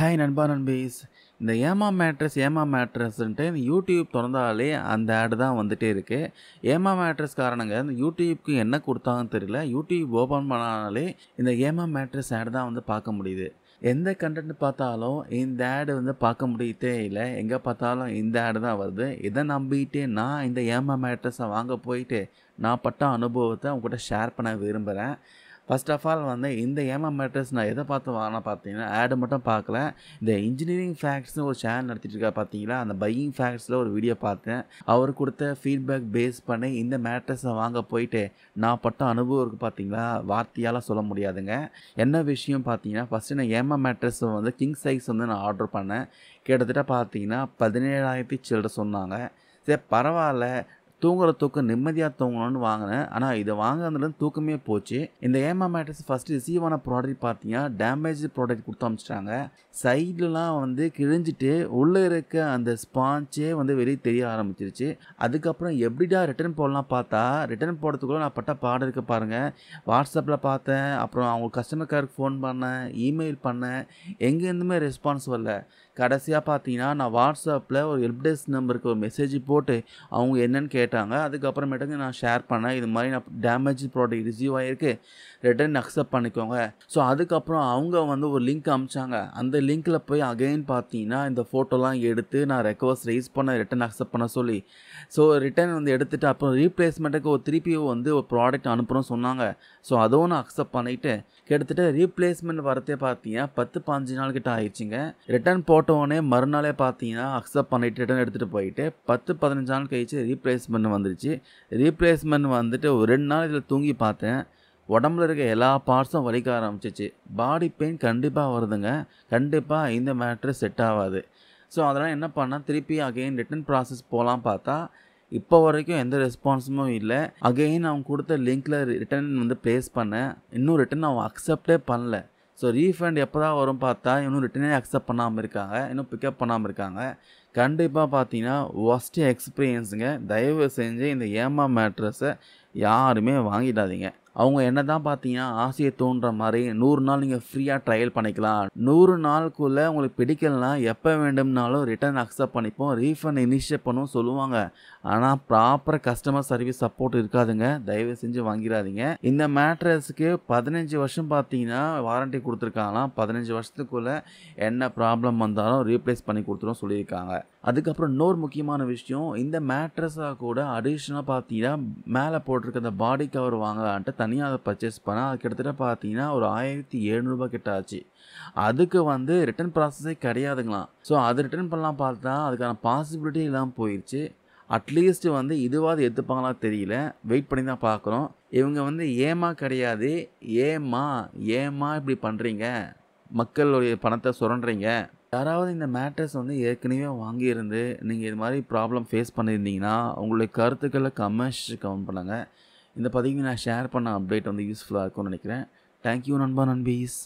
Hi நண்பா நண்பீஸ். இந்த ஏமா மேட்ரஸ்ன்ட்டு யூடியூப் தொறந்தாலே அந்த ஆட் தான் வந்துட்டே இருக்கு. ஏமா மேட்ரஸ்காரனுங்க இந்த யூடியூப்க்கு என்ன குடுத்தாங்கன்னு தெரியல. யூடியூப் ஓப்பன் பண்ணாலே இந்த ஏமா மேட்ரஸ் ஆட் தான் வந்து பார்க்க முடியுது. எந்த கன்டென்ட் பார்த்தாலும் இந்த ஆட் வந்து பார்க்க முடியதே இல்ல. எங்க பார்த்தாலும் இந்த ஆட் தான் வருது. இத நம்பிட்டு நான் இந்த ஏமா மேட்ரஸ வாங்க போயிட்டு, நான் பட்ட அனுபவத்த உங்ககிட்ட ஷேர் பண்ண விரும்புறேன். ஃபர்ஸ்ட் ஆஃப் ஆல் வந்து இந்த ஏமா மேட்ரஸ் நான் எதை பார்த்து வாங்கினேன் பார்த்தீங்கன்னா, ஆட் மட்டும் பார்க்கல. இந்த இன்ஜினியரிங் ஃபேக்ட்ஸ்னு ஒரு சேனல் நடத்திட்டு இருக்காரு பார்த்தீங்களா, அந்த பையிங் ஃபேக்ட்ஸில் ஒரு வீடியோ பார்த்தேன். அவர் கொடுத்த ஃபீட்பேக் பேஸ் பண்ணி இந்த மேட்ரஸை வாங்க போயிட்டு நான் பட்ட அனுபவம் இருக்குது பார்த்தீங்களா, வார்த்தையால் சொல்ல முடியாதுங்க. என்ன விஷயம் பார்த்தீங்கன்னா, ஃபஸ்ட்டு நான் ஏமா மேட்ரஸ் வந்து கிங் சைஸ் வந்து நான் ஆர்டர் பண்ணேன். கிட்டத்தட்ட பார்த்தீங்கன்னா 17,000 சில்லற சொன்னாங்க. சரி பரவாயில்ல, தூங்குற தூக்கம் நிம்மதியாக தூங்கணும்னு வாங்கினேன். ஆனால் இதை வாங்கினதுலேருந்து தூக்கமே போச்சு. இந்த ஏமா மேட்ரஸ் ஃபஸ்ட்டு ரிசீவ் ஆன ப்ராடக்ட் பார்த்தீங்கன்னா டேமேஜ் ப்ராடக்ட் கொடுத்து அனுப்பிச்சிட்டாங்க. சைட்லலாம் வந்து கிழிஞ்சிட்டு உள்ளே இருக்க அந்த ஸ்பாஞ்சே வந்து வெளியே தெரிய ஆரம்பிச்சிருச்சு. அதுக்கப்புறம் எப்படிடா ரிட்டர்ன் போடலாம் பார்த்தா, ரிட்டர்ன் போடுறதுக்குள்ள நான் பட்ட பாடம் இருக்க பாருங்கள். வாட்ஸ்அப்பில் பார்த்தேன், அப்புறம் அவங்க கஸ்டமர் கேருக்கு ஃபோன் பண்ணேன், இமெயில் பண்ணேன், எங்கேருந்துமே ரெஸ்பான்ஸ் வரல. கடைசியாக பார்த்தீங்கன்னா நான் வாட்ஸ்அப்பில் ஒரு ஹெல்ப் டெஸ்க் நம்பருக்கு ஒரு மெசேஜ் போட்டு அவங்க என்னன்னு கேட்டாங்க. அதுக்கப்புறமேட்டுக்கு நான் ஷேர் பண்ணேன், இது மாதிரி நான் டேமேஜ் ப்ராடக்ட் ரிசீவ் ஆகிருக்கு, ரிட்டர்ன் அக்செப்ட் பண்ணிக்கோங்க. ஸோ அதுக்கப்புறம் அவங்க வந்து ஒரு லிங்க் அனுப்பிச்சாங்க. அந்த லிங்க்கில் போய் அகைன் பார்த்தீங்கன்னா இந்த ஃபோட்டோலாம் எடுத்து நான் ரெக்வஸ்ட் ரைஸ் பண்ண ரிட்டர்ன் அக்செப்ட் பண்ண சொல்லி, ஸோ ரிட்டர்ன் வந்து எடுத்துகிட்டு அப்புறம் ரீப்ளேஸ்மெண்ட்டுக்கு ஒரு திருப்பி வந்து ஒரு ப்ராடக்ட் அனுப்புகிறோன்னு சொன்னாங்க. ஸோ அதுவும் நான் அக்செப்ட் பண்ணிவிட்டு கிட்டத்தட்ட ரீப்ளேஸ்மெண்ட் வரதே பார்த்தீங்கன்னா 10-15 நாள் கிட்ட ஆயிடுச்சுங்க. ரிட்டர்ன் போட்டோடனே மறுநாளே பார்த்தீங்கன்னா அக்செப்ட் பண்ணிவிட்டு ரிட்டர்ன் எடுத்துகிட்டு போயிட்டு 10-15 நாள் கழிச்சு ரீப்ளேஸ்மெண்ட் வந்துருச்சு. ரீப்ளேஸ்மெண்ட் வந்துட்டு ஒரு 2 நாள் இதில் தூங்கி பார்த்தேன். உடம்புல இருக்க எல்லா பார்ட்ஸும் வலிக்க ஆரம்பிச்சிச்சு. பாடி பெயின் கண்டிப்பாக வருதுங்க. கண்டிப்பாக இந்த மேட்ரு செட் ஆகாது. ஸோ அதெல்லாம் என்ன பண்ணால் திருப்பி அகெயின் ரிட்டர்ன் ப்ராசஸ் போகலாம் பார்த்தா இப்போ வரைக்கும் எந்த ரெஸ்பான்ஸும் இல்லை. அகெயின் அவங்க கொடுத்த லிங்க்கில் ரிட்டர்ன் வந்து ப்ளேஸ் பண்ணேன். இன்னும் ரிட்டர்ன் அவங்க அக்செப்டே பண்ணல. ஸோ ரீஃபண்ட் எப்போ தான் வரும் பார்த்தா இன்னும் ரிட்டனே அக்செப்ட் பண்ணாமல் இருக்காங்க, இன்னும் பிக்கப் பண்ணாமல் இருக்காங்க. கண்டிப்பாக பார்த்தீங்கன்னா ஒஸ்ட்டு எக்ஸ்பீரியன்ஸுங்க. தயவு செஞ்சு இந்த ஏமா மேட்ரஸை யாருமே வாங்கிடாதீங்க. அவங்க என்ன தான் பார்த்தீங்கன்னா ஆசையை தோன்ற மாதிரி 100 நாள் நீங்கள் ஃப்ரீயாக ட்ரையல் பண்ணிக்கலாம், 100 நாளுக்குள்ளே உங்களுக்கு பிடிக்கலனா எப்போ வேண்டும்னாலும் ரிட்டர்ன் அக்செப்ட் பண்ணிப்போம், ரீஃபண்ட் இனிஷியேட் பண்ணுவோம் சொல்லுவாங்க. ஆனால் ப்ராப்பர் கஸ்டமர் சர்வீஸ் சப்போர்ட் இருக்காதுங்க. தயவு செஞ்சு வாங்கிடாதீங்க. இந்த மேட்ரஸுக்கு 15 வருஷம் பார்த்தீங்கன்னா வாரண்ட்டி கொடுத்துருக்காங்களாம். 15 வருஷத்துக்குள்ளே என்ன ப்ராப்ளம் வந்தாலும் ரீப்ளேஸ் பண்ணி கொடுத்துரும் சொல்லியிருக்காங்க. அதுக்கப்புறம் இன்னொரு முக்கியமான விஷயம், இந்த மேட்ரஸாக கூட அடிஷ்னலாக பார்த்தீங்கன்னா மேலே போட்டிருக்க அந்த பாடி கவர் வாங்கலான்ட்டு தனியாக அதை பர்ச்சேஸ் பண்ணால் அது கிட்டத்தட்ட பார்த்தீங்கன்னா ஒரு 1700 கிட்ட ஆச்சு. அதுக்கு வந்து ரிட்டர்ன் ப்ராசஸே கிடையாதுங்களாம். ஸோ அது ரிட்டர்ன் பண்ணலாம் பார்த்தா அதுக்கான பாசிபிலிட்டி இல்லாமல் போயிடுச்சு. அட்லீஸ்ட் வந்து இதுவாது எடுத்துப்பாங்களா தெரியல. வெயிட் பண்ணி தான் பார்க்குறோம். இவங்க வந்து ஏமா கிடையாது, ஏமா இப்படி பண்ணுறீங்க, மக்களுடைய பணத்தை சுரண்டுறீங்க. யாராவது இந்த மேட்ரஸ் வந்து ஏற்கனவே வாங்கியிருந்து நீங்கள் இது மாதிரி ப்ராப்ளம் ஃபேஸ் பண்ணியிருந்தீங்கன்னா உங்களுடைய கருத்துக்களை கமெண்ட் பண்ணுங்கள். இந்த பதிவு நான் ஷேர் பண்ண அப்டேட் வந்து யூஸ்ஃபுல்லாக இருக்கும்னு நினைக்கிறேன். தேங்க்யூ நண்பா நண்பீஸ்.